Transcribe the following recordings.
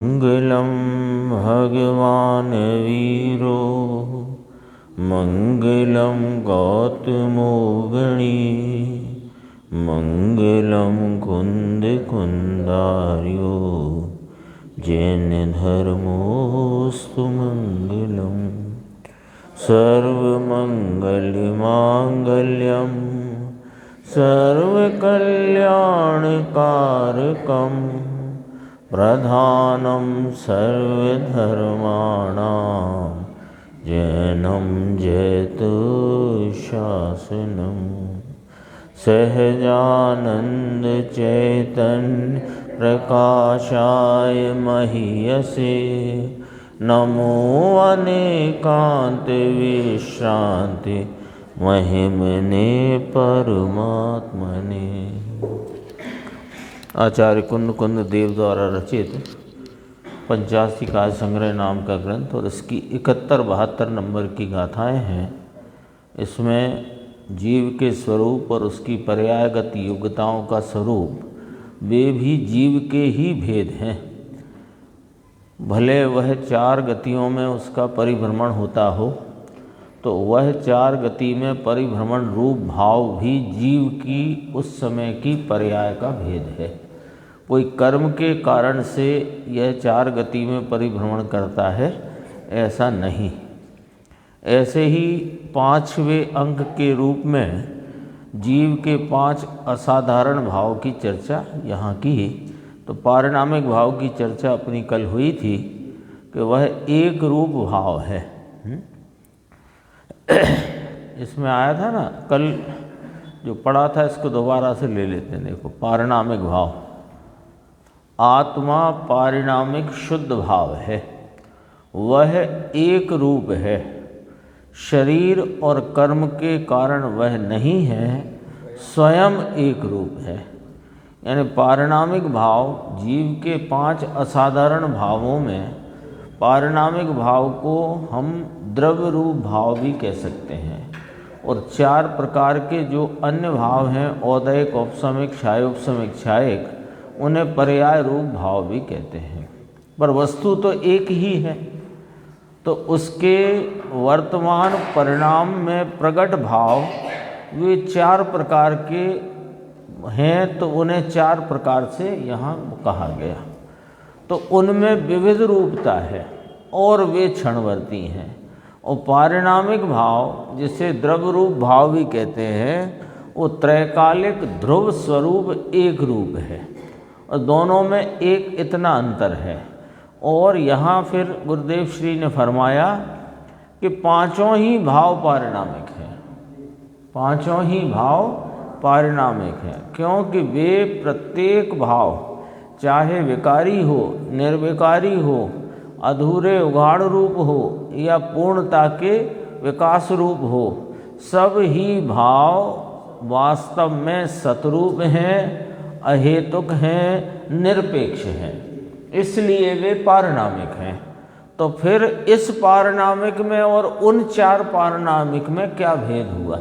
मङ्गलं भगवान् वीरो मङ्गलं गौतमो गणी मङ्गलं कुन्दकुन्दार्यो जैनधर्मोऽस्तु मङ्गलं सर्वमङ्गलमाङ्गल्यं सर्वकल्याणकारकं प्रधानं सर्वधर्माणां जैनं जयतुशासनं सहजानंद चैतन्य प्रकाशाय महीयसे नमो अनेकांत विश्रांति महिमने परमात्मने। आचार्य कुंद देव द्वारा रचित पंचासी काव्य संग्रह नाम का ग्रंथ और इसकी 71-72 नंबर की गाथाएं हैं। इसमें जीव के स्वरूप और उसकी पर्यायगत योग्यताओं का स्वरूप वे भी जीव के ही भेद हैं। भले वह 4 गतियों में उसका परिभ्रमण होता हो तो वह 4 गति में परिभ्रमण रूप भाव भी जीव की उस समय की पर्याय का भेद है। कोई कर्म के कारण से यह 4 गति में परिभ्रमण करता है ऐसा नहीं। ऐसे ही 5वें अंक के रूप में जीव के 5 असाधारण भाव की चर्चा यहाँ की। तो पारिणामिक भाव की चर्चा अपनी कल हुई थी कि वह एक रूप भाव है। इसमें आया था ना, कल जो पढ़ा था इसको दोबारा से ले लेते हैं। देखो, पारिणामिक भाव, आत्मा पारिणामिक शुद्ध भाव है, वह एक रूप है, शरीर और कर्म के कारण वह नहीं है, स्वयं एक रूप है। यानी पारिणामिक भाव जीव के 5 असाधारण भावों में पारिणामिक भाव को हम द्रव्य रूप भाव भी कह सकते हैं। और 4 प्रकार के जो अन्य भाव हैं, औदयिक, औपसमिक, क्षायोपसमिक, क्षायिक, उन्हें पर्याय रूप भाव भी कहते हैं। पर वस्तु तो एक ही है, तो उसके वर्तमान परिणाम में प्रकट भाव वे 4 प्रकार के हैं, तो उन्हें 4 प्रकार से यहाँ कहा गया। तो उनमें विविध रूपता है और वे क्षणवर्ती हैं। और पारिणामिक भाव जिसे द्रव्य रूप भाव भी कहते हैं, वो त्रैकालिक ध्रुव स्वरूप एक रूप है और दोनों में एक इतना अंतर है। और यहाँ फिर गुरुदेव श्री ने फरमाया कि 5 ही भाव पारिणामिक हैं, 5 ही भाव पारिणामिक हैं, क्योंकि वे प्रत्येक भाव चाहे विकारी हो, निर्विकारी हो, अधूरे उघाड़ रूप हो या पूर्णता के विकास रूप हो, सब ही भाव वास्तव में सतरूप हैं, अहेतुक हैं, निरपेक्ष हैं, इसलिए वे पारिणामिक हैं। तो फिर इस पारिणामिक में और उन 4 पारिणामिक में क्या भेद हुआ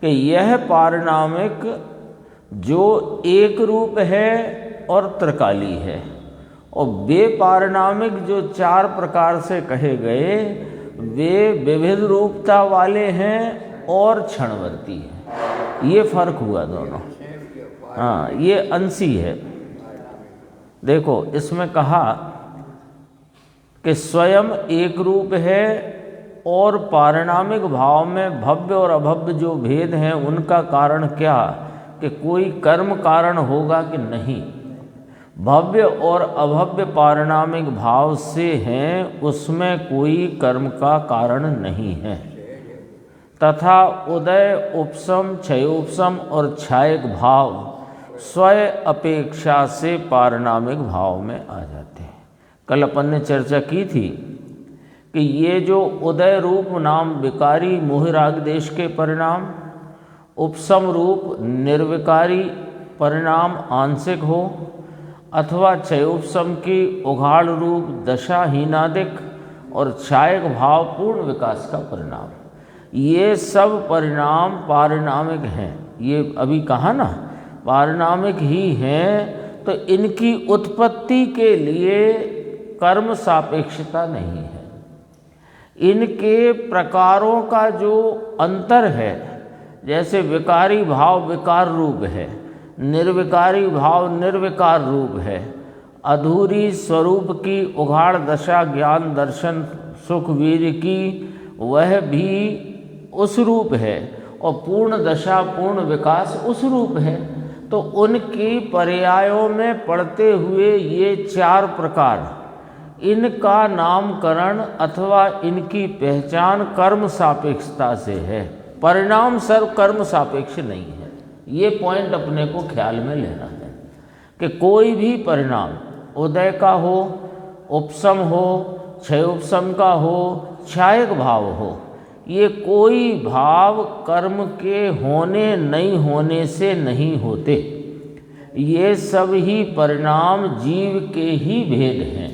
कि यह पारिणामिक जो एक रूप है और त्रिकाली है, और वे पारिणामिक जो 4 प्रकार से कहे गए वे विविध रूपता वाले हैं और क्षणवर्ती हैं। ये फर्क हुआ दोनों। हाँ, ये अंशी है। देखो, इसमें कहा कि स्वयं एक रूप है और पारिणामिक भाव में भव्य और अभव्य जो भेद हैं उनका कारण क्या कि कोई कर्म कारण होगा कि नहीं। भव्य और अभव्य पारिणामिक भाव से हैं, उसमें कोई कर्म का कारण नहीं है। तथा उदय, उपसम, क्षयोपसम और क्षायक भाव स्वय अपेक्षा से पारिणामिक भाव में आ जाते हैं। कल अपन ने चर्चा की थी कि ये जो उदय रूप नाम विकारी मोहराग देश के परिणाम, उपसम रूप निर्विकारी परिणाम आंशिक हो, अथवा क्षयोपसम की उघाड़ रूप दशाहीनादिक और क्षायक भाव पूर्ण विकास का परिणाम, ये सब परिणाम पारिणामिक हैं। ये अभी कहा ना, पारिणामिक ही हैं तो इनकी उत्पत्ति के लिए कर्म सापेक्षता नहीं है। इनके प्रकारों का जो अंतर है, जैसे विकारी भाव विकार रूप है, निर्विकारी भाव निर्विकार रूप है, अधूरी स्वरूप की उघाड़ दशा ज्ञान दर्शन सुख वीर्य की वह भी उस रूप है, और पूर्ण दशा पूर्ण विकास उस रूप है। तो उनकी पर्यायों में पढ़ते हुए ये चार प्रकार, इनका नामकरण अथवा इनकी पहचान कर्म सापेक्षता से है। परिणाम सर्व कर्म सापेक्ष नहीं है। ये पॉइंट अपने को ख्याल में लेना है कि कोई भी परिणाम उदय का हो, उपसम हो, क्षय उपसम का हो, क्षायक भाव हो, ये कोई भाव कर्म के होने नहीं होने से नहीं होते। ये सब ही परिणाम जीव के ही भेद हैं,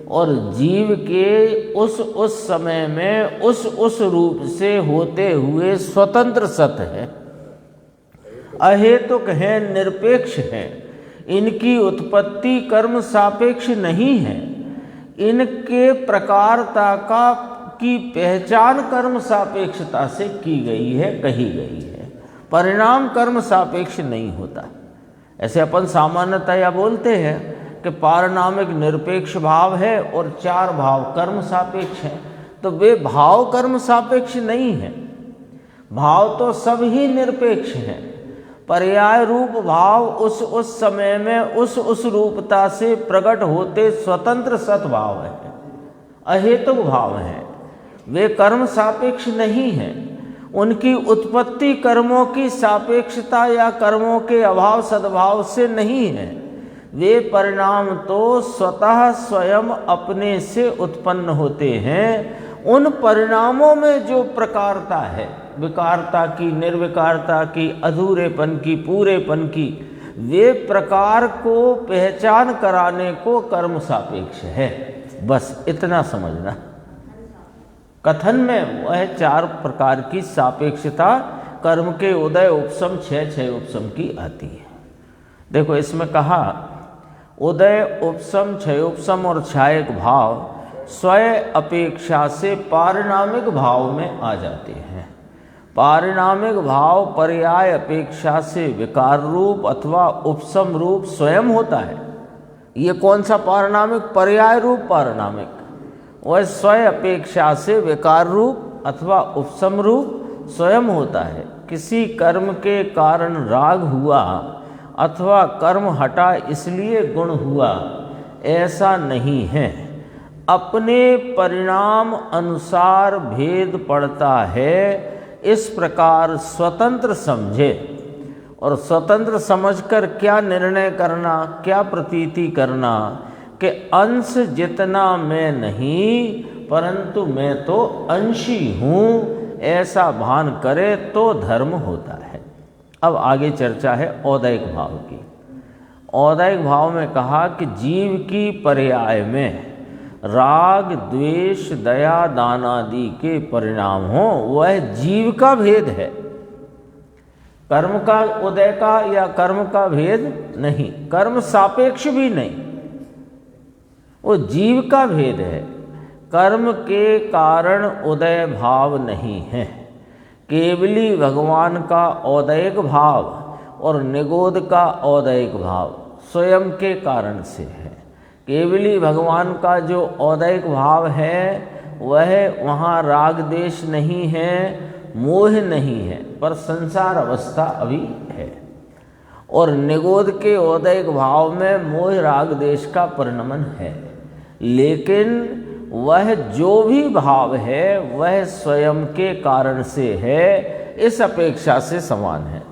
और जीव के उस समय में उस रूप से होते हुए स्वतंत्र सत है, अहेतुक है, निरपेक्ष है। इनकी उत्पत्ति कर्म सापेक्ष नहीं है। इनके प्रकारता की पहचान कर्म सापेक्षता से की गई है, कही गई है। परिणाम कर्म सापेक्ष नहीं होता। ऐसे अपन सामान्यतया बोलते हैं कि पारनामिक निरपेक्ष भाव है और चार भाव कर्म सापेक्ष हैं, तो वे भाव कर्म सापेक्ष नहीं है। भाव तो सब ही निरपेक्ष हैं। पर्याय रूप भाव उस समय में उस रूपता से प्रकट होते स्वतंत्र सद्भाव है, अहेतुक भाव है। वे कर्म सापेक्ष नहीं हैं। उनकी उत्पत्ति कर्मों की सापेक्षता या कर्मों के अभाव सद्भाव से नहीं है। वे परिणाम तो स्वतः स्वयं अपने से उत्पन्न होते हैं। उन परिणामों में जो प्रकारता है, विकारता की, निर्विकारता की, अधूरेपन की, पूरेपन की, वे प्रकार को पहचान कराने को कर्म सापेक्ष है। बस इतना समझना। कथन में वह चार प्रकार की सापेक्षता कर्म के उदय उपसम क्षय उपसम की आती है। देखो इसमें कहा उदय उपसम क्षय उपसम और क्षायक भाव स्वयं अपेक्षा से पारिणामिक भाव में आ जाते हैं। पारिणामिक भाव पर्याय अपेक्षा से विकार रूप अथवा उपसम रूप स्वयं होता है। ये कौन सा पारिणामिक? पर्याय रूप पारिणामिक। वह स्वयं अपेक्षा से विकार रूप अथवा उपसम रूप स्वयं होता है। किसी कर्म के कारण राग हुआ अथवा कर्म हटा इसलिए गुण हुआ, ऐसा नहीं है। अपने परिणाम अनुसार भेद पड़ता है। इस प्रकार स्वतंत्र समझे, और स्वतंत्र समझकर क्या निर्णय करना, क्या प्रतीति करना कि अंश जितना मैं नहीं परंतु मैं तो अंशी हूँ, ऐसा भान करे तो धर्म होता है। अब आगे चर्चा है औदैक भाव की। औदैक भाव में कहा कि जीव की पर्याय में राग द्वेष दया दान आदि के परिणाम हो, वह जीव का भेद है। कर्म का उदय का या कर्म का भेद नहीं, कर्म सापेक्ष भी नहीं, वो जीव का भेद है। कर्म के कारण उदय भाव नहीं है। केवली भगवान का औदैक भाव और निगोद का औदैक भाव स्वयं के कारण से है। केवली भगवान का जो औदैक भाव है वह वहाँ राग देश नहीं है, मोह नहीं है, पर संसार अवस्था अभी है। और निगोद के औदैक भाव में मोह राग देश का परिणमन है, लेकिन वह जो भी भाव है वह स्वयं के कारण से है, इस अपेक्षा से समान है।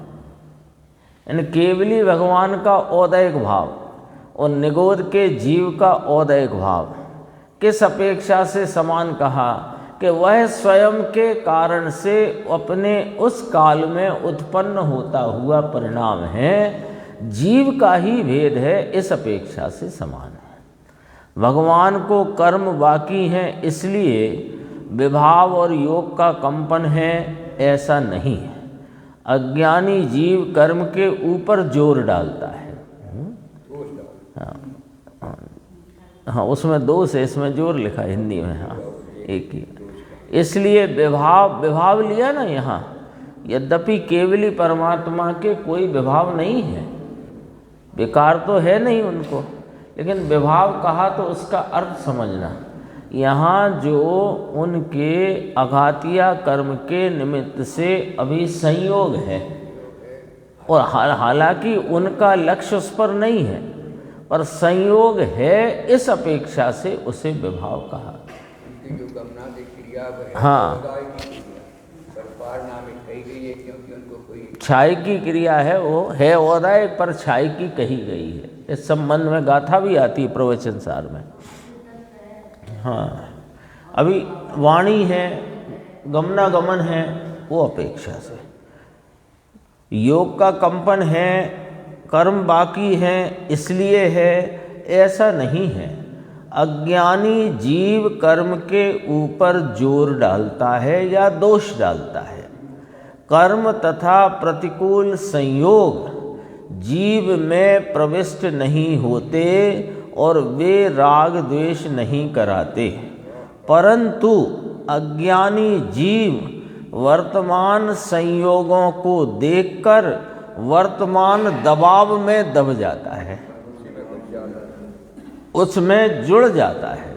यानी केवली भगवान का औदैक भाव और निगोद के जीव का औदैक भाव किस अपेक्षा से समान कहा कि वह स्वयं के कारण से अपने उस काल में उत्पन्न होता हुआ परिणाम है, जीव का ही भेद है, इस अपेक्षा से समान है। भगवान को कर्म बाकी हैं इसलिए विभाव और योग का कंपन है, ऐसा नहीं है। अज्ञानी जीव कर्म के ऊपर जोर डालता है। हाँ, उसमें दोष है, इसमें जोर लिखा है हिंदी में। हाँ, एक ही, इसलिए विभाव लिया ना यहाँ। यद्यपि केवली परमात्मा के कोई विभाव नहीं है, विकार तो है नहीं उनको, लेकिन विभाव कहा तो उसका अर्थ समझना। यहाँ जो उनके अघातिया कर्म के निमित्त से अभी संयोग है, और हालांकि उनका लक्ष्य उस पर नहीं है, पर संयोग है, इस अपेक्षा से उसे विभाव कहा। जो गमनादि क्रिया है, हाँ, क्योंकि उनको कोई छाई की क्रिया है, वो है ओदाय पर छाई की कही गई है। इस संबंध में गाथा भी आती है प्रवचन सार में। हाँ, अभी वाणी है, गमनागमन है, वो अपेक्षा से। योग का कंपन है, कर्म बाकी है इसलिए है, ऐसा नहीं है। अज्ञानी जीव कर्म के ऊपर जोर डालता है या दोष डालता है। कर्म तथा प्रतिकूल संयोग जीव में प्रविष्ट नहीं होते और वे राग द्वेष नहीं कराते, परंतु अज्ञानी जीव वर्तमान संयोगों को देखकर वर्तमान दबाव में दब जाता है, उसमें जुड़ जाता है,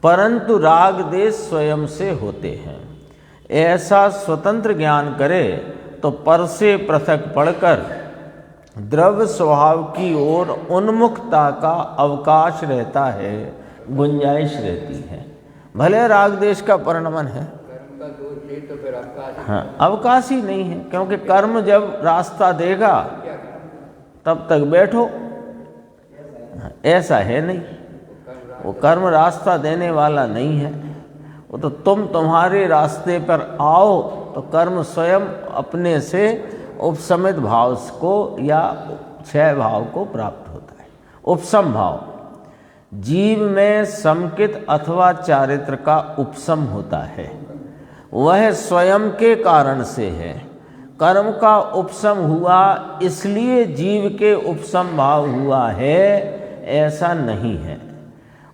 परंतु राग द्वेष स्वयं से होते हैं। ऐसा स्वतंत्र ज्ञान करे तो पर से पृथक पढ़कर द्रव्य स्वभाव की ओर उन्मुखता का अवकाश रहता है, गुंजाइश रहती है। भले राग द्वेष का परिणमन है, कर्म का दोष ले तो फिर अवकाश हाँ, अवकाश ही नहीं है, क्योंकि कर्म जब रास्ता देगा तब तक बैठो, ऐसा है नहीं। वो कर्म रास्ता देने वाला नहीं है, वो तो तुम्हारे रास्ते पर आओ तो कर्म स्वयं अपने से उपशमित भाव को या क्षय भाव को प्राप्त होता है। उपशम भाव जीव में समकित अथवा चारित्र का उपशम होता है, वह स्वयं के कारण से है। कर्म का उपशम हुआ इसलिए जीव के उपशम भाव हुआ है, ऐसा नहीं है।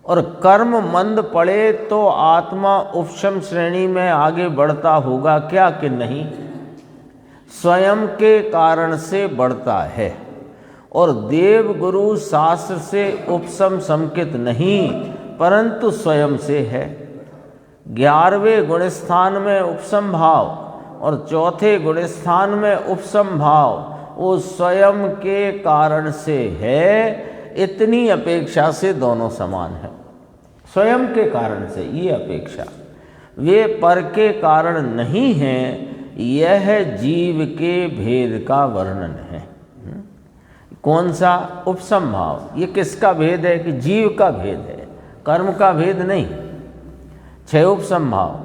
और कर्म मंद पड़े तो आत्मा उपशम श्रेणी में आगे बढ़ता होगा क्या कि नहीं? स्वयं के कारण से बढ़ता है। और देव गुरु शास्त्र से उपशम समकित नहीं, परंतु स्वयं से है। 11वें गुणस्थान में उपशम भाव और चौथे गुणस्थान में उपशम भाव वो स्वयं के कारण से है। इतनी अपेक्षा से दोनों समान है, स्वयं के कारण से ये अपेक्षा, वे पर के कारण नहीं है। यह जीव के भेद का वर्णन है। कौन सा? उपशम भाव। ये किसका भेद है? कि जीव का भेद है, कर्म का भेद नहीं। 6 उपशम भाव।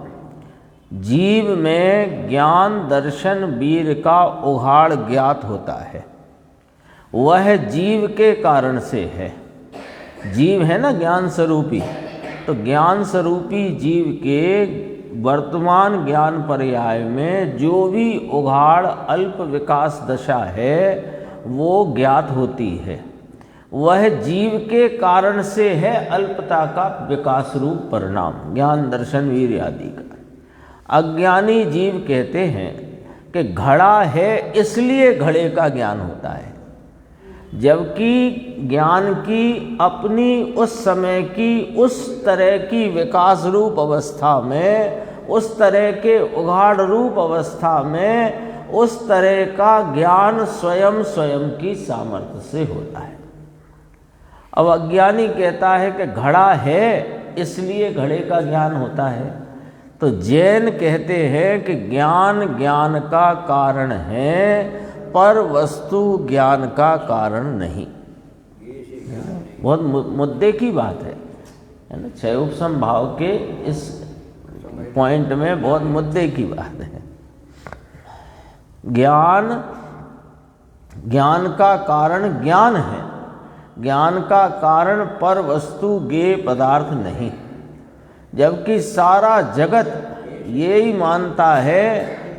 जीव में ज्ञान दर्शन वीर का उघाड़ ज्ञात होता है, वह जीव के कारण से है। जीव है ना ज्ञान स्वरूपी, तो ज्ञान स्वरूपी जीव के वर्तमान ज्ञान पर्याय में जो भी उघाड़ अल्प विकास दशा है वो ज्ञात होती है, वह जीव के कारण से है। अल्पता का विकास रूप परिणाम ज्ञान दर्शन वीर आदि का। अज्ञानी जीव कहते हैं कि घड़ा है इसलिए घड़े का ज्ञान होता है, जबकि ज्ञान की अपनी उस समय की उस तरह की विकास रूप अवस्था में, उस तरह के उघाड़ रूप अवस्था में, उस तरह का ज्ञान स्वयं स्वयं की सामर्थ्य से होता है। अब अज्ञानी कहता है कि घड़ा है इसलिए घड़े का ज्ञान होता है, तो जैन कहते हैं कि ज्ञान ज्ञान का कारण है, पर वस्तु ज्ञान का कारण नहीं। बहुत मुद्दे की बात है ना। 6 उपशम भाव के इस पॉइंट में बहुत मुद्दे की बात है। ज्ञान का कारण ज्ञान है, ज्ञान का कारण पर वस्तु ज्ञेय पदार्थ नहीं। जबकि सारा जगत यही मानता है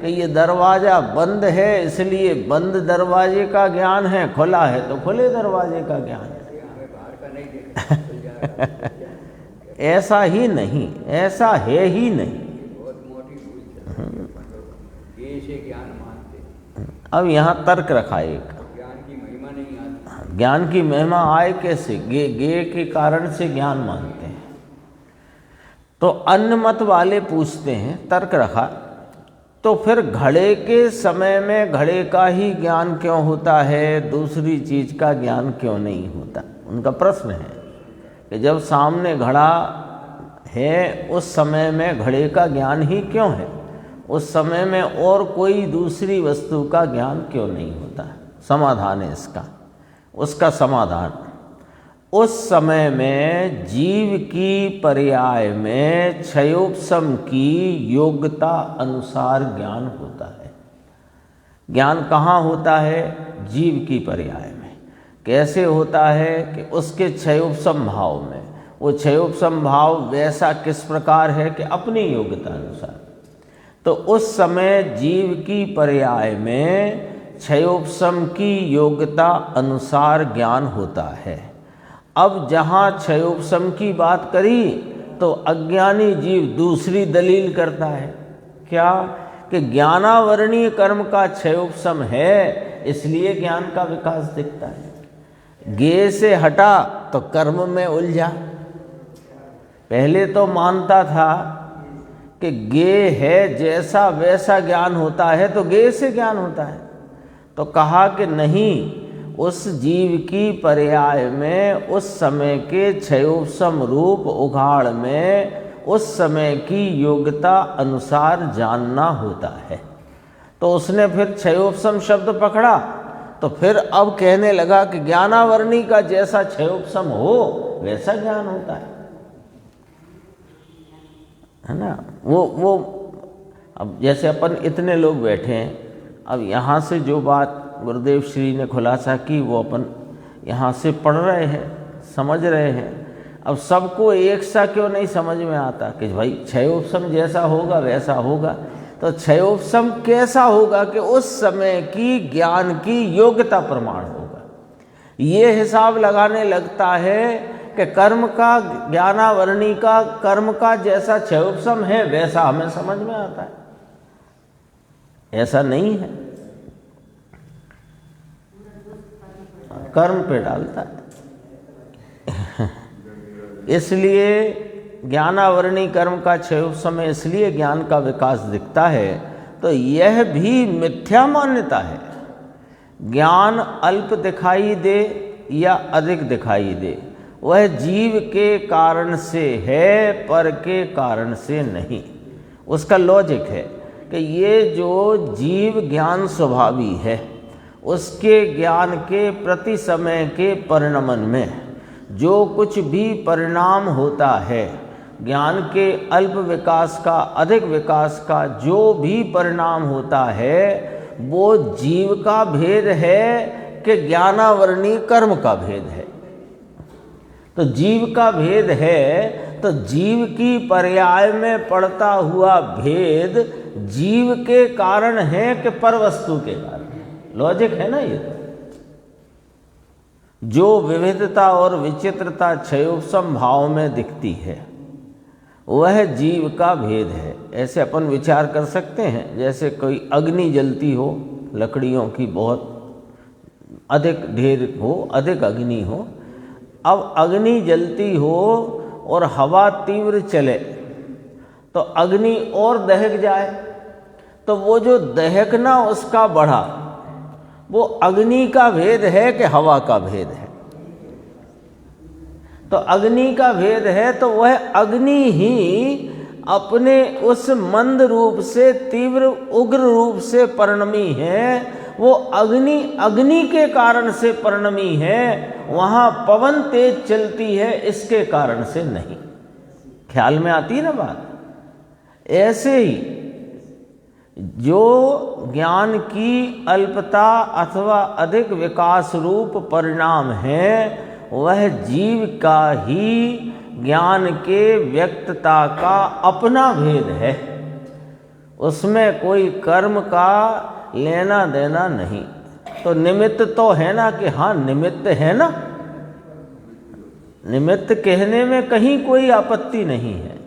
कि ये दरवाज़ा बंद है इसलिए बंद दरवाजे का ज्ञान है, खुला है तो खुले दरवाजे का ज्ञान है। ऐसा ही नहीं, ऐसा है ही नहीं। बहुत मोटी भूल ये से ज्ञान मानते, अब यहाँ तर्क रखा एक, ज्ञान की महिमा नहीं आती। ज्ञान की महिमा आए कैसे? गे के कारण से ज्ञान मानते हैं। तो अन्य मत वाले पूछते हैं, तर्क रखा, तो फिर घड़े के समय में घड़े का ही ज्ञान क्यों होता है, दूसरी चीज का ज्ञान क्यों नहीं होता? उनका प्रश्न है कि जब सामने घड़ा है उस समय में घड़े का ज्ञान ही क्यों है, उस समय में और कोई दूसरी वस्तु का ज्ञान क्यों नहीं होता? समाधान है इसका। उसका समाधान, उस समय में जीव की पर्याय में क्षयोपशम की योग्यता अनुसार ज्ञान होता है। ज्ञान कहाँ होता है? जीव की पर्याय में। कैसे होता है? कि उसके क्षयोपशम भाव में। वो क्षयोपशम भाव वैसा किस प्रकार है? कि अपनी योग्यता अनुसार। तो उस समय जीव की पर्याय में क्षयोपशम की योग्यता अनुसार ज्ञान होता है। अब जहाँ क्षयोपशम की बात करी तो अज्ञानी जीव दूसरी दलील करता है, क्या? कि ज्ञानावरणीय कर्म का क्षयोपशम है, इसलिए ज्ञान का विकास दिखता है। गे से हटा तो कर्म में उलझा। पहले तो मानता था कि गे है, जैसा वैसा ज्ञान होता है, तो गे से ज्ञान होता है। तो कहा कि नहीं, उस जीव की पर्याय में उस समय के क्षयोपशम रूप उघाड़ में उस समय की योग्यता अनुसार जानना होता है। तो उसने फिर क्षयोपशम शब्द पकड़ा, तो फिर अब कहने लगा कि ज्ञानावरणी का जैसा क्षयोपशम हो वैसा ज्ञान होता है ना। वो अब जैसे अपन इतने लोग बैठे हैं, अब यहाँ से जो बात गुरुदेव श्री ने खुलासा की वो अपन यहाँ से पढ़ रहे हैं, समझ रहे हैं। अब सबको एक सा क्यों नहीं समझ में आता कि भाई क्षयोपशम जैसा होगा वैसा होगा। तो क्षयोपशम कैसा होगा? कि उस समय की ज्ञान की योग्यता प्रमाण होगा। ये हिसाब लगाने लगता है कि कर्म का, ज्ञानावरणी का कर्म का जैसा क्षयोपशम है वैसा हमें समझ में आता है। ऐसा नहीं है, कर्म पे डालता है। इसलिए ज्ञानावरणी कर्म का क्षयोपशम में इसलिए ज्ञान का विकास दिखता है। तो यह भी मिथ्या मान्यता है। ज्ञान अल्प दिखाई दे या अधिक दिखाई दे, वह जीव के कारण से है, पर के कारण से नहीं। उसका लॉजिक है कि ये जो जीव ज्ञान स्वभावी है, उसके ज्ञान के प्रति समय के परिणमन में जो कुछ भी परिणाम होता है, ज्ञान के अल्प विकास का, अधिक विकास का जो भी परिणाम होता है, वो जीव का भेद है कि ज्ञानावरणी कर्म का भेद है। तो जीव का भेद है, तो जीव की पर्याय में पड़ता हुआ भेद जीव के कारण है कि परवस्तु के कारण? लॉजिक है ना ये। जो विविधता और विचित्रता क्षयोपशम भाव में दिखती है वह जीव का भेद है। ऐसे अपन विचार कर सकते हैं, जैसे कोई अग्नि जलती हो, लकड़ियों की बहुत अधिक ढेर हो, अधिक अग्नि हो। अब अग्नि जलती हो और हवा तीव्र चले तो अग्नि और दहक जाए, तो वो जो दहकना उसका बढ़ा, वो अग्नि का भेद है कि हवा का भेद है? तो अग्नि का भेद है, तो वह अग्नि ही अपने उस मंद रूप से तीव्र उग्र रूप से परिणमी है। वो अग्नि अग्नि के कारण से परिणमी है, वहाँ पवन तेज चलती है इसके कारण से नहीं। ख्याल में आती है ना बात? ऐसे ही जो ज्ञान की अल्पता अथवा अधिक विकास रूप परिणाम है, वह जीव का ही ज्ञान के व्यक्तता का अपना भेद है। उसमें कोई कर्म का लेना देना नहीं। तो निमित्त तो है ना, कि हाँ निमित्त है ना, निमित्त कहने में कहीं कोई आपत्ति नहीं है,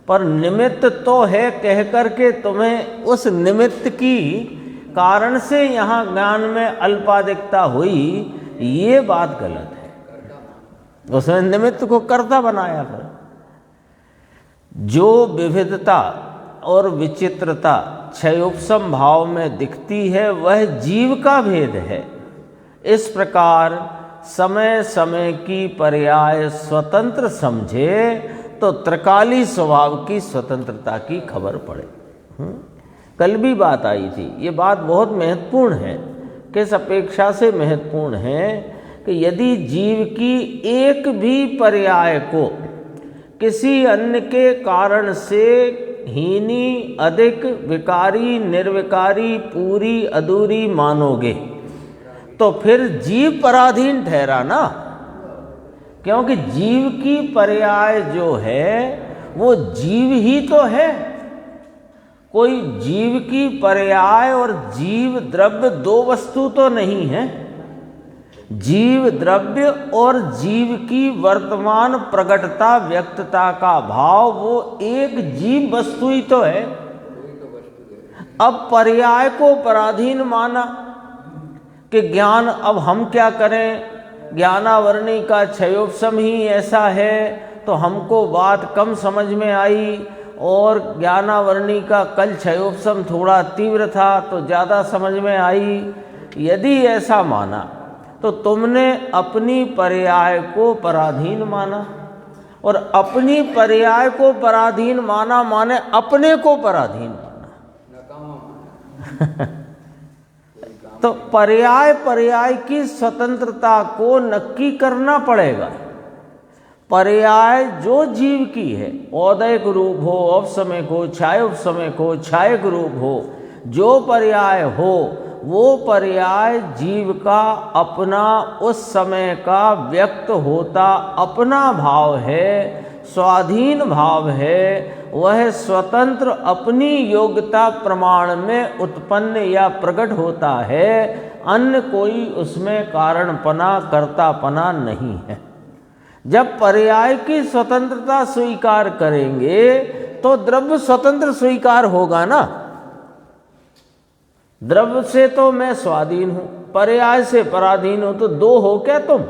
पर निमित्त तो है कह करके तुम्हें उस निमित्त की कारण से यहाँ ज्ञान में अल्पाधिकता हुई, ये बात गलत है। उसने निमित्त को कर्ता बनाया फिर। जो विविधता और विचित्रता क्षयोपशम भाव में दिखती है वह जीव का भेद है। इस प्रकार समय समय की पर्याय स्वतंत्र समझे तो त्रिकाली स्वभाव की स्वतंत्रता की खबर पड़े। कल भी बात आई थी, ये बात बहुत महत्वपूर्ण है। किस अपेक्षा से महत्वपूर्ण है कि यदि जीव की एक भी पर्याय को किसी अन्य के कारण से हीनी, अधिक, विकारी, निर्विकारी, पूरी, अधूरी मानोगे तो फिर जीव पराधीन ठहरा ना, क्योंकि जीव की पर्याय जो है वो जीव ही तो है। कोई जीव की पर्याय और जीव द्रव्य दो वस्तु तो नहीं है। जीव द्रव्य और जीव की वर्तमान प्रगटता, व्यक्तता का भाव, वो एक जीव वस्तु ही तो है। अब पर्याय को पराधीन माना कि ज्ञान, अब हम क्या करें, ज्ञानावरणी का क्षयोपशम ही ऐसा है तो हमको बात कम समझ में आई, और ज्ञानावरणी का कल क्षयोपशम थोड़ा तीव्र था तो ज़्यादा समझ में आई। यदि ऐसा माना तो तुमने अपनी पर्याय को पराधीन माना, और अपनी पर्याय को पराधीन माना माने अपने को पराधीन माना। तो पर्याय की स्वतंत्रता को नक्की करना पड़ेगा। पर्याय जो जीव की है, औदयिक रूप हो, औपसमयिक हो, छाय उपसमयिक हो, छायक रूप हो, जो पर्याय हो वो पर्याय जीव का अपना उस समय का व्यक्त होता अपना भाव है, स्वाधीन भाव है। वह स्वतंत्र अपनी योग्यता प्रमाण में उत्पन्न या प्रकट होता है, अन्य कोई उसमें कारणपना, कर्तापना नहीं है। जब पर्याय की स्वतंत्रता स्वीकार करेंगे तो द्रव्य स्वतंत्र स्वीकार होगा ना। द्रव्य से तो मैं स्वाधीन हूं, पर्याय से पराधीन हूं, तो दो हो क्या तुम?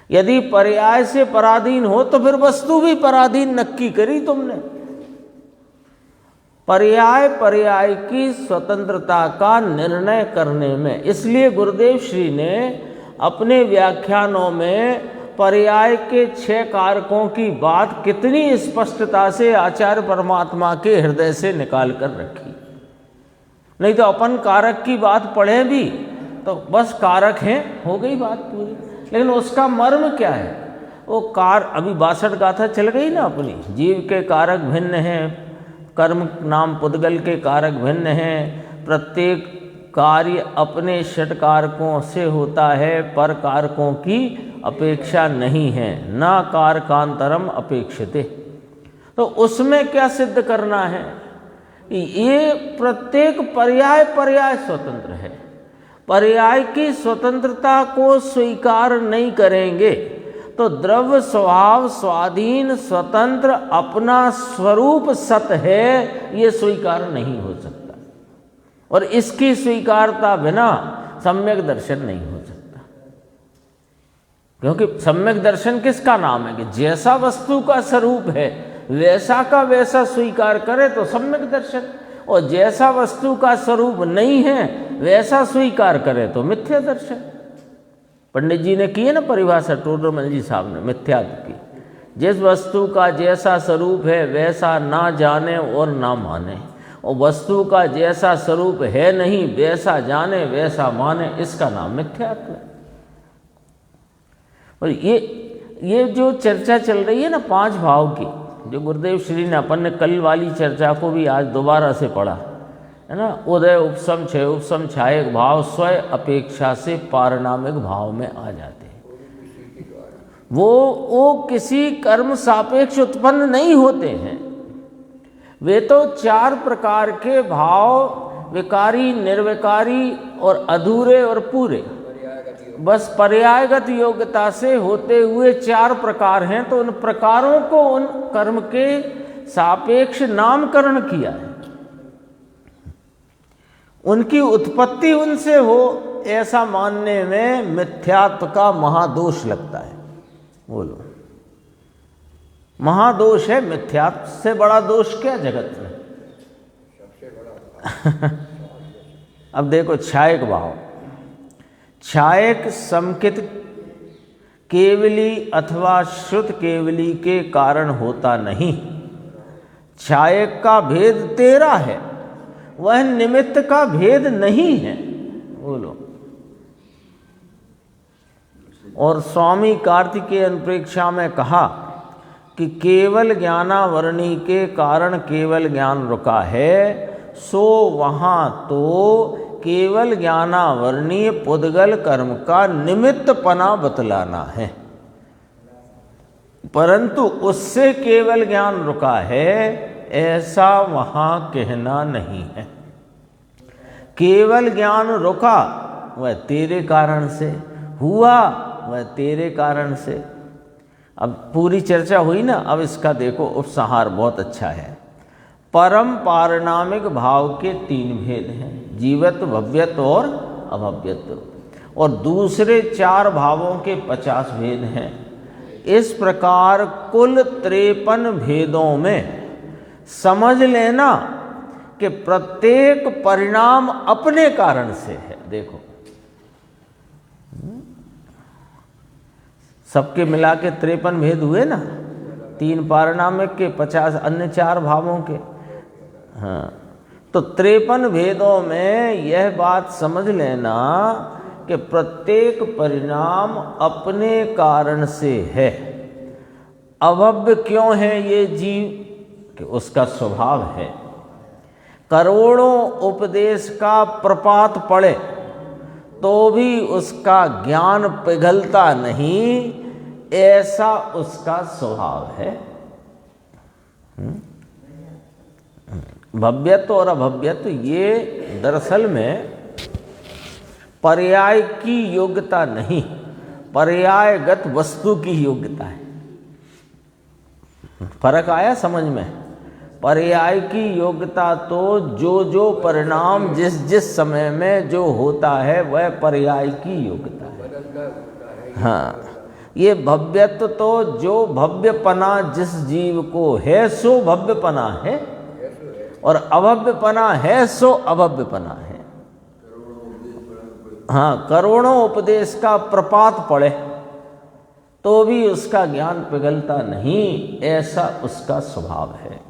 यदि पर्याय से पराधीन हो तो फिर वस्तु भी पराधीन नक्की करी तुमने। पर्याय की स्वतंत्रता का निर्णय करने में, इसलिए गुरुदेव श्री ने अपने व्याख्यानों में पर्याय के 6 कारकों की बात कितनी स्पष्टता से आचार्य परमात्मा के हृदय से निकाल कर रखी। नहीं तो अपन कारक की बात पढ़े भी तो बस कारक हैं, हो गई बात पूरी। लेकिन उसका मर्म क्या है? वो अभी 62 गाथा चल गई ना अपनी। जीव के कारक भिन्न हैं, कर्म नाम पुद्गल के कारक भिन्न हैं, प्रत्येक कार्य अपने षट कारकों से होता है, पर कारकों की अपेक्षा नहीं है, ना कारकांतरम अपेक्षिते। तो उसमें क्या सिद्ध करना है? ये प्रत्येक पर्याय स्वतंत्र है। पर्याय की स्वतंत्रता को स्वीकार नहीं करेंगे तो द्रव्य स्वभाव स्वाधीन, स्वतंत्र, अपना स्वरूप सत है, ये स्वीकार नहीं हो सकता। और इसकी स्वीकारता बिना सम्यक दर्शन नहीं हो सकता। क्योंकि सम्यक दर्शन किसका नाम है? कि जैसा वस्तु का स्वरूप है वैसा का वैसा स्वीकार करे तो सम्यक दर्शन, और जैसा वस्तु का स्वरूप नहीं है वैसा स्वीकार करे तो मिथ्या दर्शन। पंडित जी ने की है ना परिभाषा, टोडरमल जी साहब ने मिथ्यात्व की। जिस वस्तु का जैसा स्वरूप है वैसा ना जाने और ना माने, और वस्तु का जैसा स्वरूप है नहीं वैसा जाने वैसा माने, इसका नाम मिथ्यात्व है। और ये जो चर्चा चल रही है ना 5 भाव की, जो गुरुदेव श्री ने अपन ने कल वाली चर्चा को भी आज दोबारा से पढ़ा है ना, उदय उपसम क्षय उपसम छायक भाव स्वयं अपेक्षा से पारिणामिक भाव में आ जाते हैं। वो किसी कर्म सापेक्ष उत्पन्न नहीं होते हैं। वे तो 4 प्रकार के भाव, विकारी, निर्विकारी और अधूरे और पूरे, बस पर्यायगत योग्यता से होते हुए 4 प्रकार हैं, तो उन प्रकारों को उन कर्म के सापेक्ष नामकरण किया है। उनकी उत्पत्ति उनसे हो ऐसा मानने में मिथ्यात्व का महादोष लगता है। बोलो, महादोष है। मिथ्यात्व से बड़ा दोष क्या जगत में? अब देखो, छायक भाव, छायक समकित केवली अथवा श्रुत केवली के कारण होता नहीं। छायक का भेद 13 है, वह निमित्त का भेद नहीं है। बोलो। और स्वामी कार्तिकेय अनुप्रेक्षा में कहा कि केवल ज्ञानावरणी के कारण केवल ज्ञान रुका है, सो वहाँ तो केवल ज्ञानावरणीय पुद्गल कर्म का निमित्तपना बतलाना है, परंतु उससे केवल ज्ञान रुका है ऐसा वहाँ कहना नहीं है। केवल ज्ञान रुका वह तेरे कारण से हुआ, वह तेरे कारण से। अब पूरी चर्चा हुई ना, अब इसका देखो उपसंहार बहुत अच्छा है। परम पारिणामिक भाव के 3 भेद हैं, जीवत्व, भव्यत्व और अभव्यत्व, और दूसरे 4 भावों के 50 भेद हैं। इस प्रकार कुल 53 भेदों में समझ लेना कि प्रत्येक परिणाम अपने कारण से है। देखो, सबके मिला के 53 भेद हुए ना, 3 पारिणामिक के, 50 अन्य 4 भावों के। हाँ, तो 53 भेदों में यह बात समझ लेना कि प्रत्येक परिणाम अपने कारण से है। अभव्य क्यों है ये जीव? कि उसका स्वभाव है। करोड़ों उपदेश का प्रपात पड़े तो भी उसका ज्ञान पिघलता नहीं, ऐसा उसका स्वभाव है। भव्यत्व और अभव्यत्व ये दरअसल में पर्याय की योग्यता नहीं, पर्यायगत वस्तु की योग्यता है। फर्क आया समझ में? पर्याय की योग्यता तो जो जो परिणाम जिस जिस समय में जो होता है वह पर्याय की योग्यता है। हाँ, ये भव्यत्व तो जो भव्यपना जिस जीव को है सो भव्यपना है, और अभव्यपना है सो अभव्यपना है। हाँ, करोड़ों उपदेश का प्रपात पड़े तो भी उसका ज्ञान पिघलता नहीं, ऐसा उसका स्वभाव है।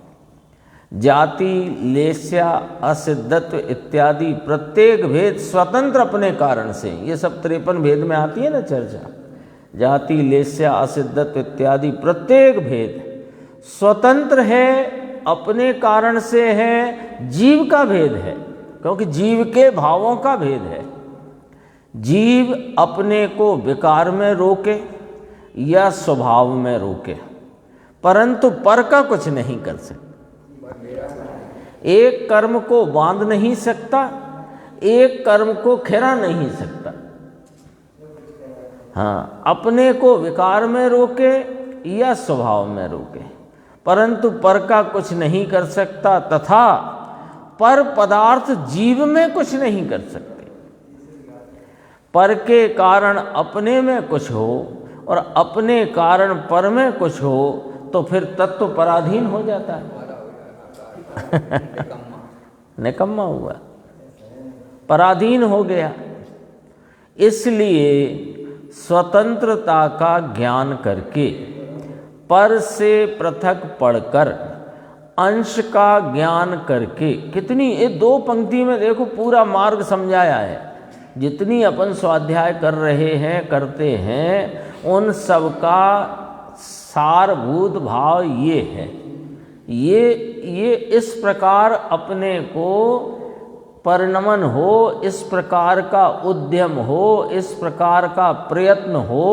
जाति, लेस्या, असिद्धत्व इत्यादि प्रत्येक भेद स्वतंत्र अपने कारण से, ये सब 53 भेद में आती है ना चर्चा। जाति, लेस्या, असिद्धत्व इत्यादि प्रत्येक भेद स्वतंत्र है, अपने कारण से है, जीव का भेद है, क्योंकि जीव के भावों का भेद है। जीव अपने को विकार में रोके या स्वभाव में रोके, परंतु पर का कुछ नहीं कर सकता। एक कर्म को बांध नहीं सकता, एक कर्म को खिरा नहीं सकता। हाँ, अपने को विकार में रोके या स्वभाव में रोके, परंतु पर का कुछ नहीं कर सकता, तथा पर पदार्थ जीव में कुछ नहीं कर सकते। पर के कारण अपने में कुछ हो और अपने कारण पर में कुछ हो तो फिर तत्व पराधीन हो जाता है। निकम्मा हुआ, पराधीन हो गया। इसलिए स्वतंत्रता का ज्ञान करके, पर से पृथक पढ़कर, अंश का ज्ञान करके, कितनी ये 2 पंक्ति में देखो पूरा मार्ग समझाया है। जितनी अपन स्वाध्याय कर रहे हैं, करते हैं, उन सब का सारभूत भाव ये है। ये इस प्रकार अपने को परिणमन हो, इस प्रकार का उद्यम हो, इस प्रकार का प्रयत्न हो,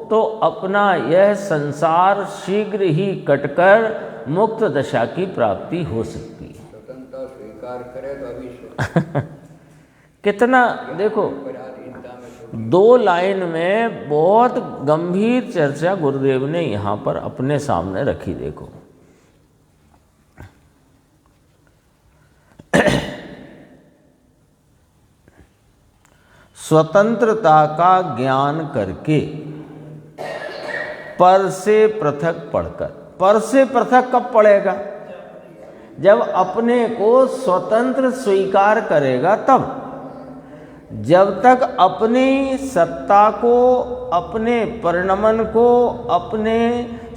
तो अपना यह संसार शीघ्र ही कटकर मुक्त दशा की प्राप्ति हो सकती है। स्वतंत्रता स्वीकार करे तो अभी कितना देखो, 2 लाइन में बहुत गंभीर चर्चा गुरुदेव ने यहाँ पर अपने सामने रखी। देखो, स्वतंत्रता का ज्ञान करके पर से पृथक पढ़कर। पर से पृथक कब पढ़ेगा? जब अपने को स्वतंत्र स्वीकार करेगा तब। जब तक अपनी सत्ता को, अपने परिणमन को, अपने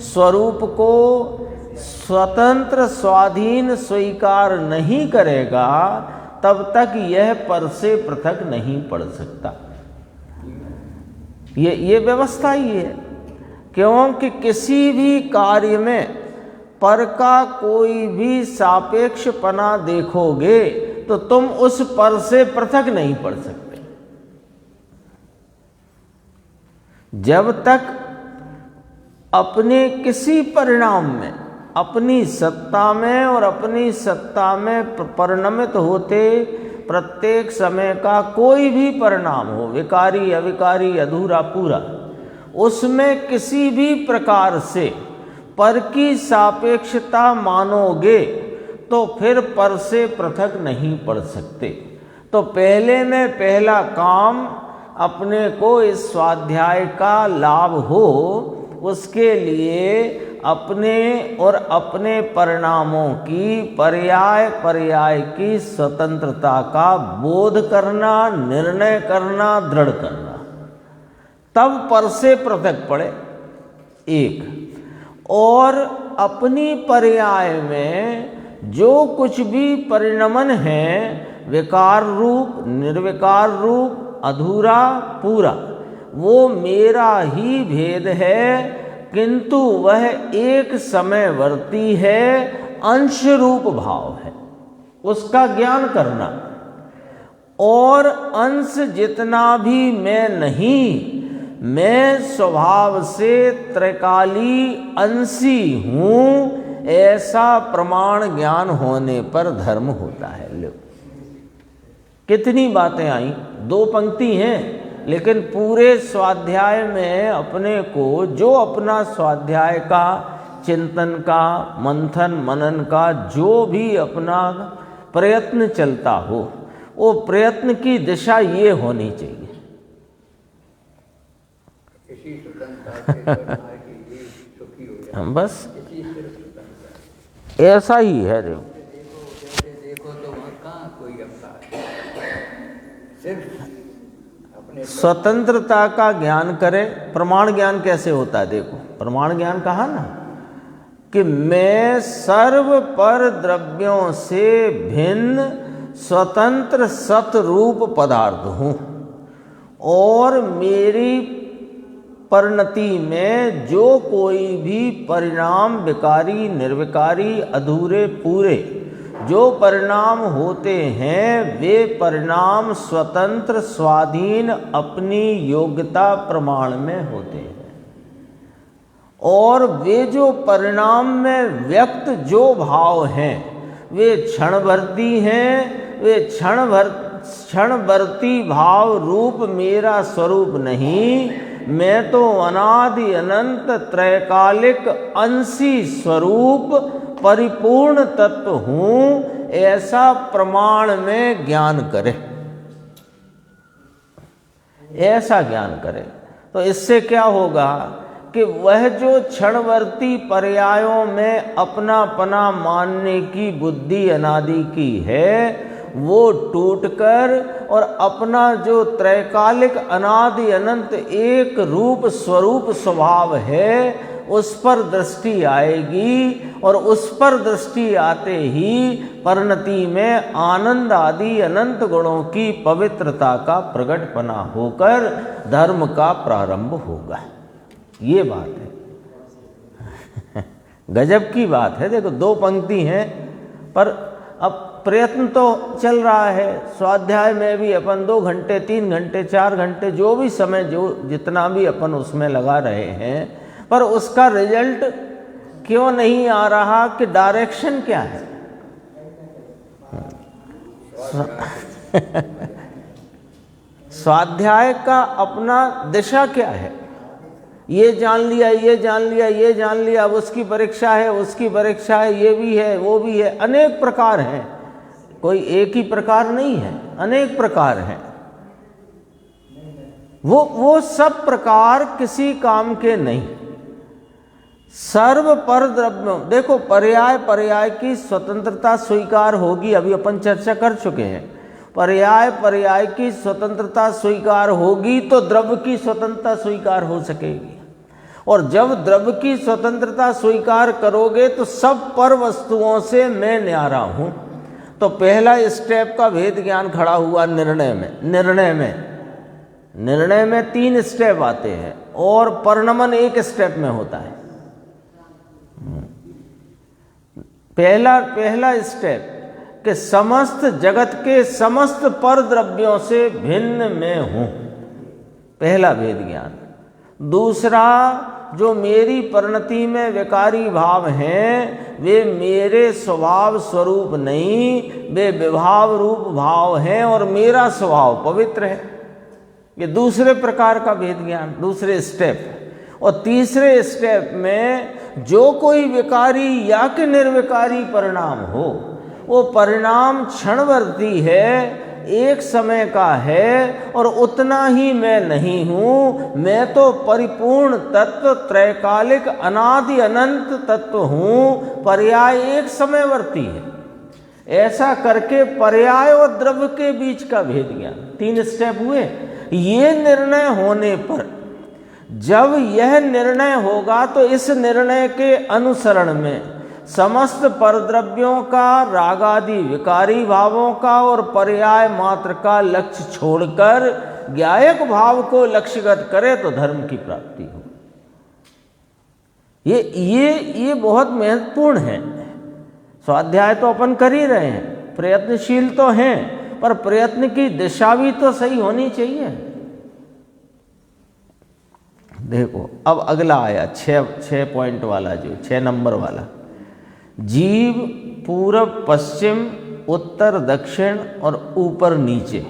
स्वरूप को स्वतंत्र स्वाधीन स्वीकार नहीं करेगा तब तक यह पर से पृथक नहीं पढ़ सकता। ये व्यवस्था ही है। क्योंकि किसी भी कार्य में पर का कोई भी सापेक्षपना देखोगे तो तुम उस पर से पृथक नहीं पढ़ सकते। जब तक अपने किसी परिणाम में, अपनी सत्ता में और अपनी सत्ता में परिणमित होते प्रत्येक समय का कोई भी परिणाम हो, विकारी, अविकारी, अधूरा, पूरा, उसमें किसी भी प्रकार से पर की सापेक्षता मानोगे तो फिर पर से पृथक नहीं पढ़ सकते। तो पहले में पहला काम अपने को इस स्वाध्याय का लाभ हो, उसके लिए अपने और अपने परिणामों की पर्याय की स्वतंत्रता का बोध करना, निर्णय करना, दृढ़ करना, तब पर से पृथक पढ़े। एक और अपनी पर्याय में जो कुछ भी परिणमन है, विकार रूप, निर्विकार रूप, अधूरा, पूरा, वो मेरा ही भेद है, किंतु वह एक समयवर्ती है, अंश रूप भाव है, उसका ज्ञान करना। और अंश जितना भी मैं नहीं, मैं स्वभाव से त्रैकाली अंशी हूँ, ऐसा प्रमाण ज्ञान होने पर धर्म होता है। लो, कितनी बातें आई, 2 पंक्ति हैं, लेकिन पूरे स्वाध्याय में अपने को जो अपना स्वाध्याय का चिंतन का, मंथन मनन का जो भी अपना प्रयत्न चलता हो, वो प्रयत्न की दिशा ये होनी चाहिए। इसी स्वतंत्रता से करना कि ये सुखी हो जाए, बस इसी सिर्फ स्वतंत्रता। ऐसा ही है। देखो तो वहाँ कहाँ कोई अवकाश, सिर्फ अपने स्वतंत्रता का ज्ञान करे। प्रमाण ज्ञान कैसे होता है? देखो, प्रमाण ज्ञान कहा ना कि मैं सर्व पर द्रव्यों से भिन्न स्वतंत्र सतरूप पदार्थ हूँ और मेरी परिणति में जो कोई भी परिणाम विकारी, निर्विकारी, अधूरे, पूरे जो परिणाम होते हैं, वे परिणाम स्वतंत्र स्वाधीन अपनी योग्यता प्रमाण में होते हैं। और वे जो परिणाम में व्यक्त जो भाव हैं, वे क्षणवर्ती हैं, वे क्षणवर्ती भाव रूप मेरा स्वरूप नहीं, मैं तो अनादि अनंत त्रैकालिक अंशी स्वरूप परिपूर्ण तत्व हूँ, ऐसा प्रमाण में ज्ञान करे, ऐसा ज्ञान करे। तो इससे क्या होगा कि वह जो क्षणवर्ती पर्यायों में अपनापना मानने की बुद्धि अनादि की है, वो टूटकर और अपना जो त्रैकालिक अनादि अनंत एक रूप स्वरूप स्वभाव है, उस पर दृष्टि आएगी। और उस पर दृष्टि आते ही परिणति में आनंद आदि अनंत गुणों की पवित्रता का प्रकटपना होकर धर्म का प्रारंभ होगा। ये बात है। गजब की बात है। देखो, 2 पंक्ति हैं, पर अब प्रयत्न तो चल रहा है। स्वाध्याय में भी अपन 2 घंटे, 3 घंटे, 4 घंटे, जो भी समय जो जितना भी अपन उसमें लगा रहे हैं, पर उसका रिजल्ट क्यों नहीं आ रहा? कि डायरेक्शन क्या है? स्वाध्याय का अपना दिशा क्या है, ये जान लिया, ये जान लिया, ये जान लिया, उसकी परीक्षा है, उसकी परीक्षा है, ये भी है, वो भी है, अनेक प्रकार हैं, कोई एक ही प्रकार नहीं है, अनेक प्रकार हैं। वो सब प्रकार किसी काम के नहीं। सर्व पर द्रव्यों, देखो पर्याय पर्याय की स्वतंत्रता स्वीकार होगी, अभी अपन चर्चा कर चुके हैं। पर्याय पर्याय की स्वतंत्रता स्वीकार होगी तो द्रव्य की स्वतंत्रता स्वीकार हो सकेगी, और जब द्रव्य की स्वतंत्रता स्वीकार करोगे तो सब पर वस्तुओं से मैं न्यारा हूं। तो पहला स्टेप का भेद ज्ञान खड़ा हुआ निर्णय में। निर्णय में 3 स्टेप आते हैं और परिणमन 1 स्टेप में होता है। पहला स्टेप कि समस्त जगत के समस्त पर द्रव्यों से भिन्न मैं हूं, पहला भेद ज्ञान। दूसरा, जो मेरी परिणति में विकारी भाव हैं वे मेरे स्वभाव स्वरूप नहीं, वे विभाव रूप भाव हैं और मेरा स्वभाव पवित्र है। ये दूसरे प्रकार का भेद ज्ञान, दूसरे स्टेप। और तीसरे स्टेप में जो कोई विकारी या कि निर्विकारी परिणाम हो, वो परिणाम क्षणवर्ती है, एक समय का है, और उतना ही मैं नहीं हूँ। मैं तो परिपूर्ण तत्व, त्रैकालिक अनादि अनंत तत्व हूँ। पर्याय एक समयवर्ती है। ऐसा करके पर्याय और द्रव्य के बीच का भेद ज्ञान, 3 स्टेप हुए। ये निर्णय होने पर, जब यह निर्णय होगा तो इस निर्णय के अनुसरण में समस्त परद्रव्यों का, रागादि विकारी भावों का और पर्याय मात्र का लक्ष्य छोड़कर ज्ञायक भाव को लक्ष्यगत करे तो धर्म की प्राप्ति हो। ये बहुत महत्वपूर्ण है। स्वाध्याय तो अपन कर ही रहे हैं, प्रयत्नशील तो हैं, पर प्रयत्न की दिशा भी तो सही होनी चाहिए। देखो अब अगला आया 6 पॉइंट वाला, जो 6 नंबर वाला। जीव पूरब पश्चिम उत्तर दक्षिण और ऊपर नीचे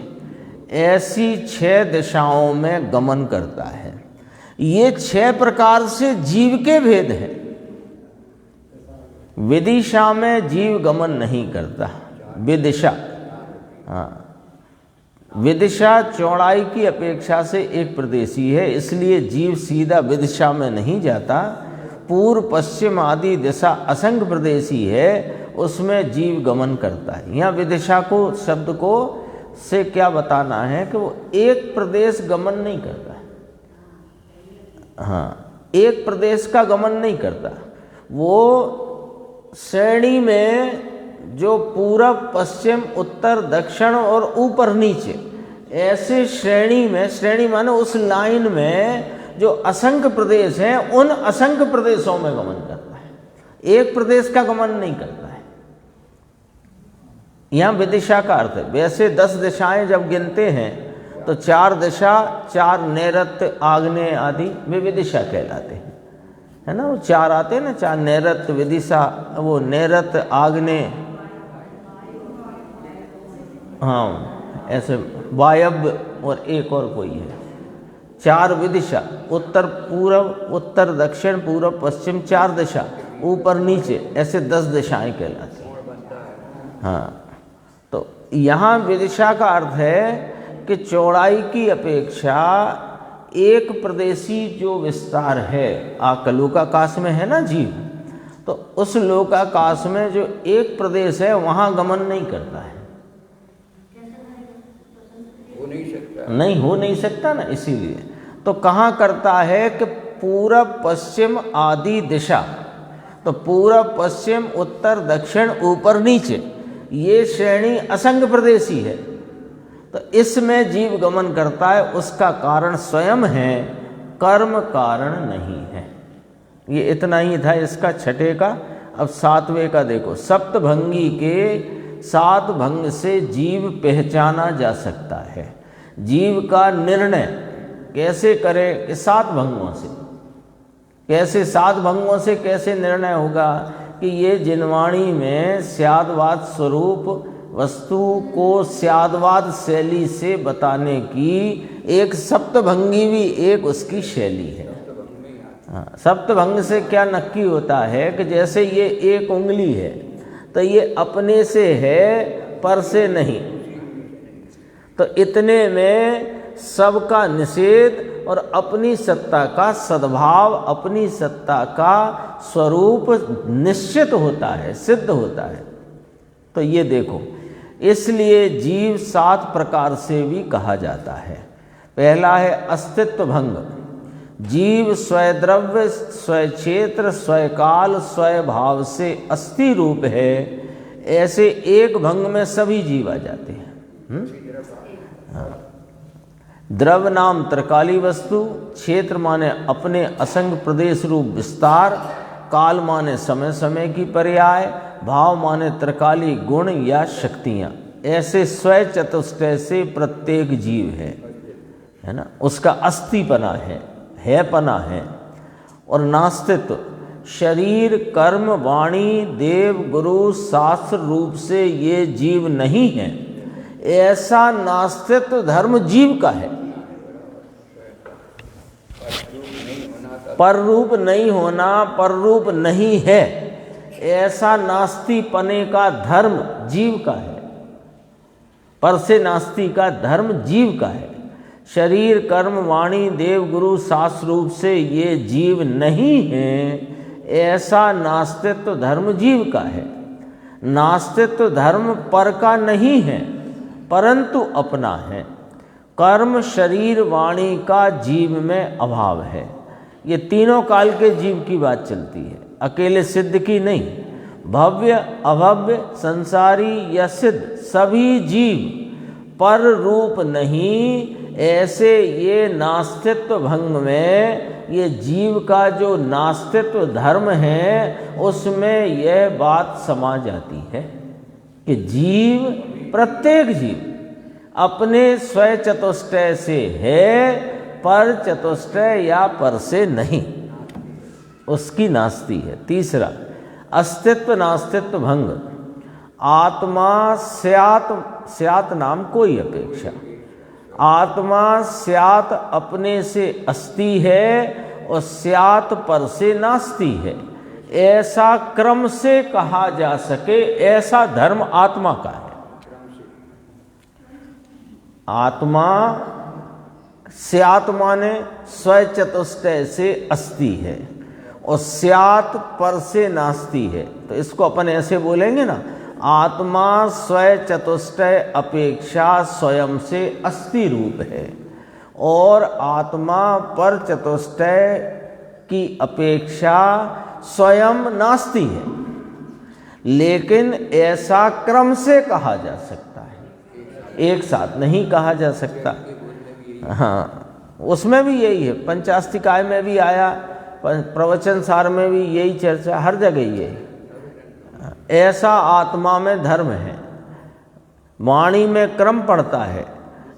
ऐसी 6 दिशाओं में गमन करता है। ये 6 प्रकार से जीव के भेद हैं। विदिशा में जीव गमन नहीं करता, विदिशा, हाँ, विदिशा चौड़ाई की अपेक्षा से एक प्रदेशी है, इसलिए जीव सीधा विदिशा में नहीं जाता। पूर्व पश्चिम आदि दिशा असंख्य प्रदेशी है, उसमें जीव गमन करता है। यहाँ विदिशा को शब्द को से क्या बताना है कि वो एक प्रदेश गमन नहीं करता है, हाँ, एक प्रदेश का गमन नहीं करता। वो श्रेणी में जो पूरब पश्चिम उत्तर दक्षिण और ऊपर नीचे ऐसे श्रेणी में, श्रेणी माने उस लाइन में जो असंख्य प्रदेश हैं, उन असंख्य प्रदेशों में गमन करता है, एक प्रदेश का गमन नहीं करता है। यहाँ विदिशा का अर्थ है। वैसे 10 दिशाएं जब गिनते हैं तो 4 दिशा, 4 नैऋत्य आग्नेय आदि वे विदिशा कहलाते हैं, है ना। वो 4 आते हैं ना, 4 नैऋत्य विदिशा, वो नैऋत्य आग्नेय, हाँ ऐसे वायव्य और एक और कोई है। 4 विदिशा, उत्तर पूर्व, उत्तर दक्षिण, पूर्व पश्चिम, 4 दिशा, ऊपर नीचे, ऐसे 10 दिशाएं कहलाती हैं। हाँ, तो यहाँ विदिशा का अर्थ है कि चौड़ाई की अपेक्षा एक प्रदेशी जो विस्तार है, लोकाकाश में है ना जीव, तो उस लोकाकाश में जो एक प्रदेश है वहाँ गमन नहीं करता है, नहीं हो नहीं सकता ना। इसीलिए तो कहाँ करता है कि पूरब पश्चिम आदि दिशा, तो पूरब पश्चिम उत्तर दक्षिण ऊपर नीचे ये श्रेणी असंख्य प्रदेशी है, तो इसमें जीव गमन करता है। उसका कारण स्वयं है, कर्म कारण नहीं है। ये इतना ही था इसका 6ठे का। अब 7वें का देखो। सप्तभंगी के 7 भंग से जीव पहचाना जा सकता है। जीव का निर्णय कैसे करें कि 7 भंगों से, कैसे 7 भंगों से कैसे निर्णय होगा कि ये जिनवाणी में स्यादवाद स्वरूप वस्तु को स्यादवाद शैली से बताने की एक सप्तभंगी भी एक उसकी शैली है। हाँ, सप्तभंग से क्या नक्की होता है कि जैसे ये एक उंगली है तो ये अपने से है पर से नहीं, तो इतने में सबका निषेध और अपनी सत्ता का सद्भाव, अपनी सत्ता का स्वरूप निश्चित होता है, सिद्ध होता है। तो ये देखो, इसलिए जीव 7 प्रकार से भी कहा जाता है। पहला है अस्तित्व भंग। जीव स्वयद्रव्य, स्वक्षेत्र, स्वकाल, स्वभाव से अस्थि रूप है। ऐसे एक भंग में सभी जीव आ जाते हैं। द्रव्य नाम त्रिकाली वस्तु, क्षेत्र माने अपने असंग प्रदेश रूप विस्तार, काल माने समय समय की पर्याय, भाव माने त्रिकाली गुण या शक्तियाँ। ऐसे स्वय चतुष्टय से प्रत्येक जीव है ना, उसका अस्तिपना है पना है। और नास्तित्व, शरीर, कर्म, वाणी, देव, गुरु, शास्त्र रूप से ये जीव नहीं है। ऐसा नास्तित्व धर्म जीव का है। पर रूप नहीं होना, पर रूप नहीं है, ऐसा नास्ति पने का धर्म जीव का है। पर से नास्ति का धर्म जीव का है। शरीर, कर्म, वाणी, देव, गुरु, शास्त्र रूप से ये जीव नहीं है, ऐसा नास्तित्व धर्म जीव का है। नास्तित्व धर्म पर का नहीं है परंतु अपना है। कर्म, शरीर, वाणी का जीव में अभाव है। ये तीनों काल के जीव की बात चलती है, अकेले सिद्ध की नहीं। भव्य, अभव्य, संसारी या सिद्ध सभी जीव पर रूप नहीं। ऐसे ये नास्तित्व भंग में ये जीव का जो नास्तित्व धर्म है उसमें यह बात समा जाती है कि जीव, प्रत्येक जीव अपने स्वय चतुष्टय से है, पर चतुष्टय या पर से नहीं, उसकी नास्ति है। तीसरा, अस्तित्व नास्तित्व भंग। आत्मा स्यात नाम कोई अपेक्षा, आत्मा स्यात अपने से अस्ति है और स्यात पर से नास्ति है। ऐसा क्रम से कहा जा सके, ऐसा धर्म आत्मा का है। आत्मा स्यात माने स्वय चतुष्टय से अस्ति है और स्यात पर से नास्ति है। तो इसको अपन ऐसे बोलेंगे ना, आत्मा स्वय चतुष्टय अपेक्षा स्वयं से अस्ति रूप है और आत्मा पर चतुष्टय की अपेक्षा स्वयं नास्ति है। लेकिन ऐसा क्रम से कहा जा सकता है, एक साथ नहीं कहा जा सकता। हाँ, उसमें भी यही है, पंचास्तिकाय में भी आया, प्रवचन सार में भी यही चर्चा, हर जगह यही। ऐसा आत्मा में धर्म है। वाणी में क्रम पड़ता है,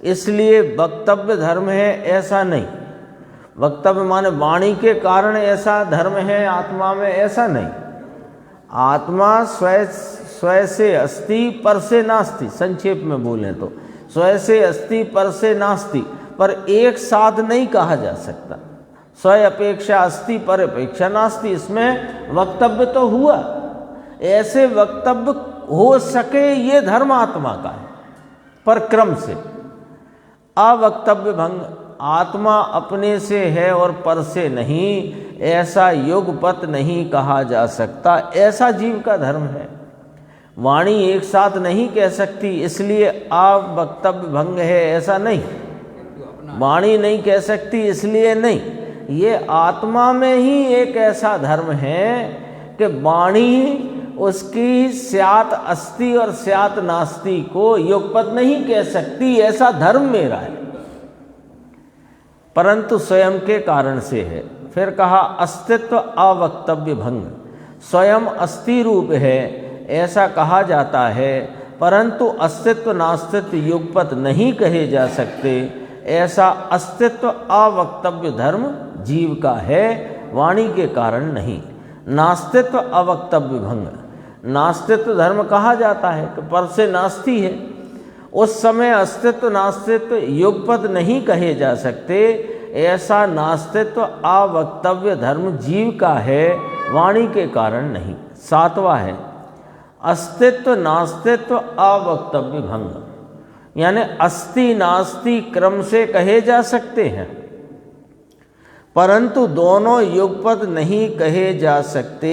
इसलिए वक्तव्य धर्म है, ऐसा नहीं। वक्तव्य माने वाणी के कारण ऐसा धर्म है आत्मा में, ऐसा नहीं। आत्मा स्वय से अस्ति पर से नास्ति, संक्षेप में बोलें तो स्वय से अस्ति पर से नास्ति, पर एक साथ नहीं कहा जा सकता। स्वय अपेक्षा अस्ति, पर अपेक्षा नास्ति, इसमें वक्तव्य तो हुआ। ऐसे वक्तव्य हो सके ये धर्म आत्मा का है, पर क्रम से। अवक्तव्य भंग, आत्मा अपने से है और पर से नहीं, ऐसा युगपत नहीं कहा जा सकता, ऐसा जीव का धर्म है। वाणी एक साथ नहीं कह सकती, इसलिए अवक्तव्य भंग है, ऐसा नहीं। वाणी नहीं कह सकती इसलिए नहीं, ये आत्मा में ही एक ऐसा धर्म है कि वाणी उसकी स्यात अस्ति और स्यात नास्ति को युगपत नहीं कह सकती, ऐसा धर्म मेरा है, परंतु स्वयं के कारण से है। फिर कहा अस्तित्व अवक्तव्य भंग, स्वयं अस्ति रूप है ऐसा कहा जाता है, परंतु अस्तित्व नास्तित्व युगपत नहीं कहे जा सकते, ऐसा अस्तित्व अवक्तव्य धर्म जीव का है, वाणी के कारण नहीं। नास्तित्व अवक्तव्य भंग, नास्तित्व धर्म कहा जाता है कि पर से नास्ति है। उस समय अस्तित्व नास्तित्व युगपत नहीं कहे जा सकते। ऐसा नास्तित्व अवक्तव्य धर्म जीव का है, वाणी के कारण नहीं। 7वां है अस्तित्व नास्तित्व अवक्तव्य भंग, यानी अस्ति नास्ति क्रम से कहे जा सकते हैं, परंतु दोनों युगपत नहीं कहे जा सकते।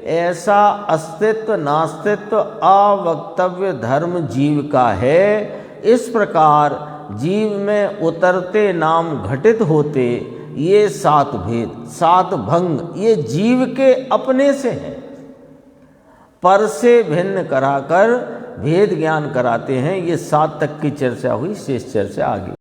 ऐसा अस्तित्व नास्तित्व अवक्तव्य धर्म जीव का है। इस प्रकार जीव में उतरते नाम घटित होते ये 7 भेद 7 भंग ये जीव के अपने से हैं, पर से भिन्न कराकर भेद ज्ञान कराते हैं। ये 7 तक की चर्चा हुई, शेष चर्चा आगे।